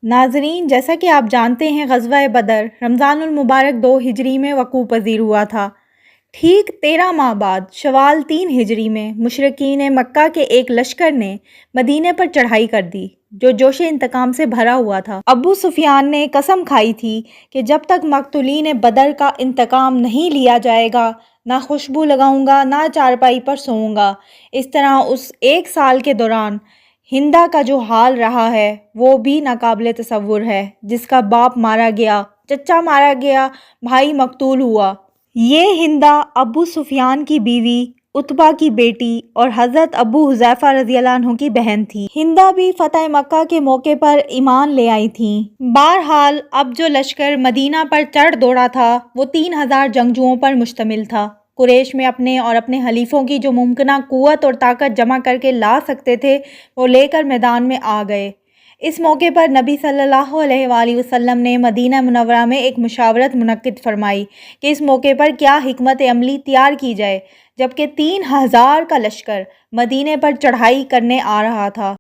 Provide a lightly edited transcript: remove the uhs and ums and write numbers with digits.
ناظرین، جیسا کہ آپ جانتے ہیں غزوہ بدر رمضان المبارک 2 ہجری میں وقوع پذیر ہوا تھا۔ ٹھیک 13 ماہ بعد شوال 3 ہجری میں مشرکین مکہ کے ایک لشکر نے مدینے پر چڑھائی کر دی جو جوش انتقام سے بھرا ہوا تھا۔ ابو سفیان نے قسم کھائی تھی کہ جب تک مقتولین بدر کا انتقام نہیں لیا جائے گا نہ خوشبو لگاؤں گا نہ چارپائی پر سوؤں گا۔ اس طرح اس 1 سال کے دوران ہندہ کا جو حال رہا ہے وہ بھی ناقابل تصور ہے، جس کا باپ مارا گیا، چچا مارا گیا، بھائی مقتول ہوا۔ یہ ہندہ ابو سفیان کی بیوی، عتبہ کی بیٹی اور حضرت ابو حذیفہ رضی اللہ عنہ کی بہن تھی۔ ہندہ بھی فتح مکہ کے موقع پر ایمان لے آئی تھیں۔ بہرحال اب جو لشکر مدینہ پر چڑھ دوڑا تھا وہ 3000 جنگجوؤں پر مشتمل تھا۔ قریش میں اپنے اور اپنے حلیفوں کی جو ممکنہ قوت اور طاقت جمع کر کے لا سکتے تھے وہ لے کر میدان میں آ گئے۔ اس موقع پر نبی صلی اللہ علیہ وآلہ وسلم نے مدینہ منورہ میں ایک مشاورت منعقد فرمائی کہ اس موقع پر کیا حکمت عملی تیار کی جائے، جبکہ 3000 کا لشکر مدینے پر چڑھائی کرنے آ رہا تھا۔